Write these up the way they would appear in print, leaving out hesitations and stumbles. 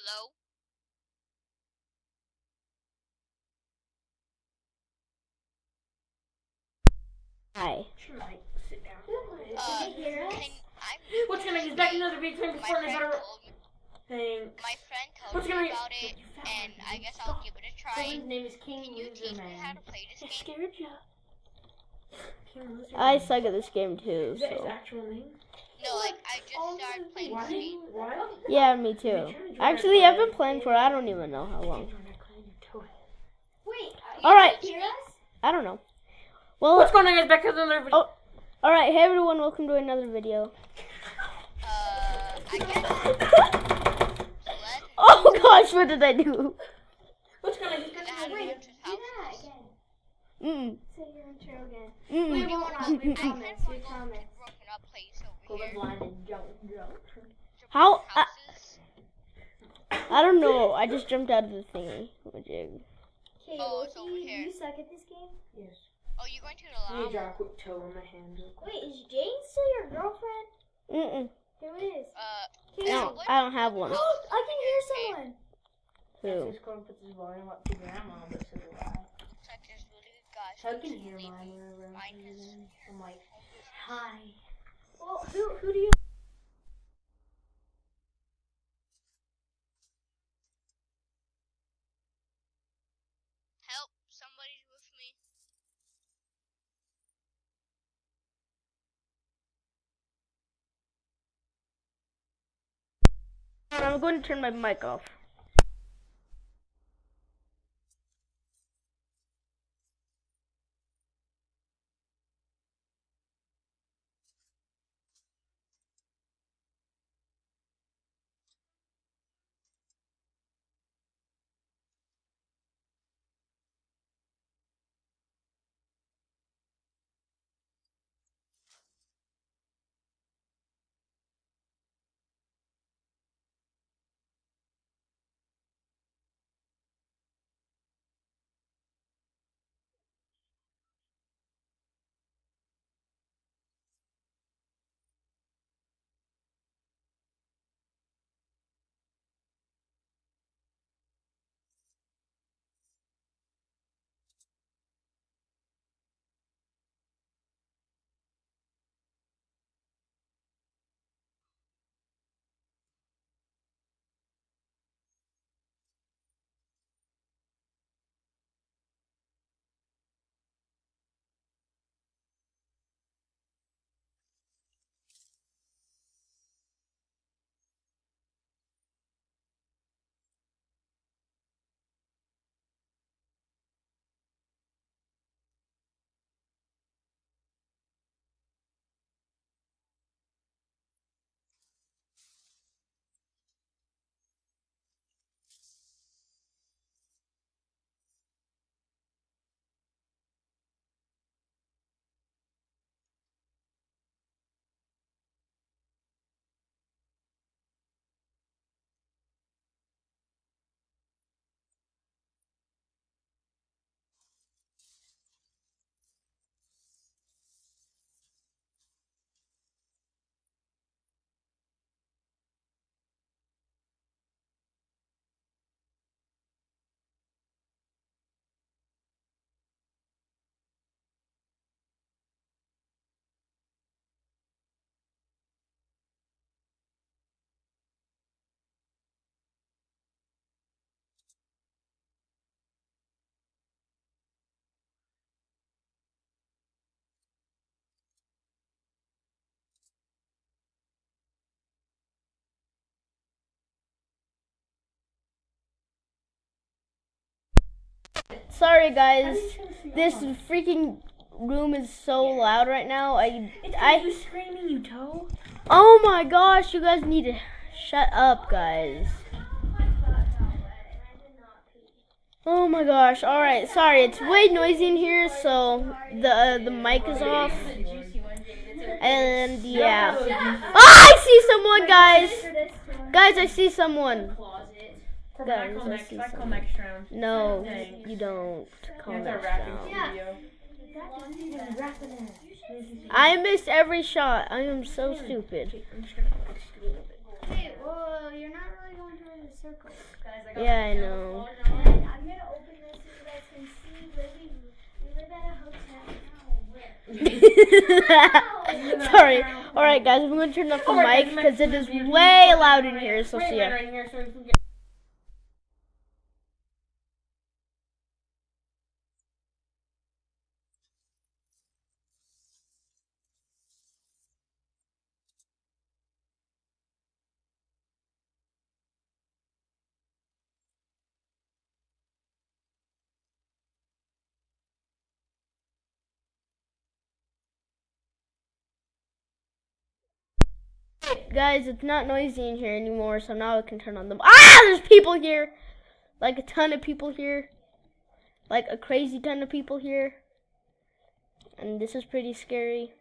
Hello? Hi. Sit down. Can What's gonna get back another video time before my friend told me, Thanks. my friend told me about it, and I guess I'll give it a try. His name is King Can you Loser teach me Man. how to play this I game? scared ya. King Loser I Man. suck at this game too, Is that his so. actual name? No, like, I just started playing this game. What? Yeah, me too. Actually, I've been playing for I don't even know how long. Wait, Alright. you hear us? I don't know. Well, What's going on, guys? Back to another video. Oh. Alright, hey everyone, welcome to another video. I guess. Oh gosh, what did I do? What's going on? Because I had to Wait, go to his do house. that again. Mm. Say your intro again. Mm. We won't. I We kind of promise. want We to go to promise. the broken up place Go over to here. blind and jump. How? Houses. I don't know. I just jumped out of the thingy. Okay, Oh, it's over here. you suck at this game? Yes. Oh, you're going to the Let me llama. draw a quick toe on my hand. Wait, is Jane still your girlfriend? Mm-mm. Who is? No, I don't have one. I can hear someone. Who? Just going to put this volume up to grandma, but so do I. Such as really good guys. So I can hear mine whenever Mine I'm is. using. I'm like, hi. Well, who do you? Help, somebody's with me. I'm going to turn my mic off. Sorry guys, this freaking room is so loud right now. You screaming, you toe. Oh my gosh, you guys need to shut up, guys. Oh my gosh. All right, sorry. It's way noisy in here, so the mic is off. And yeah. Oh, I see someone, guys. Guys, I see someone. Guys, I see someone. No, you don't. Calm down. I missed every shot. I am so stupid. Wait, well, you're not really going to a circle. Yeah, I know. And I'm gonna open this so you guys can see where we live at a hotel. No, where? Sorry. Alright, guys, I'm going to turn off the mic because it is way loud in here. So, see ya. Right here so we can get. Guys, it's not noisy in here anymore, so now I can turn on them. Ah, there's people here. Like a ton of people here. Like a crazy ton of people here. And this is pretty scary.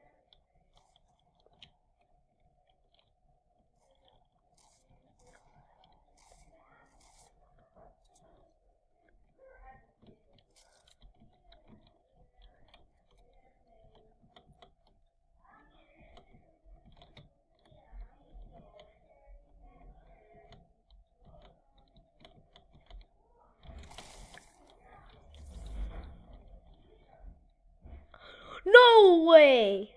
No way!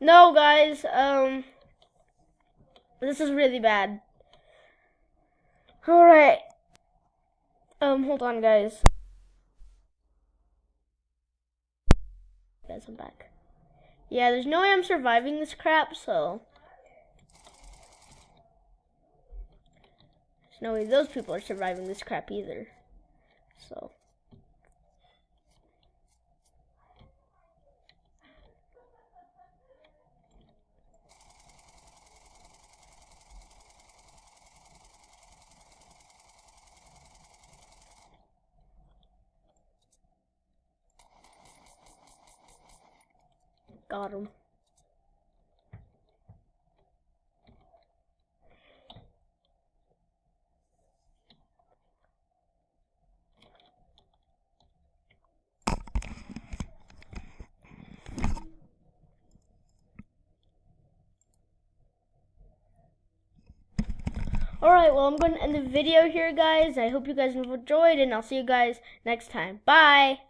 No, guys, this is really bad. Alright. Hold on, guys. Guys, I'm back. Yeah, there's no way I'm surviving this crap, so. There's no way those people are surviving this crap either. So. Got him. Alright, well, I'm going to end the video here, guys. I hope you guys have enjoyed, and I'll see you guys next time. Bye!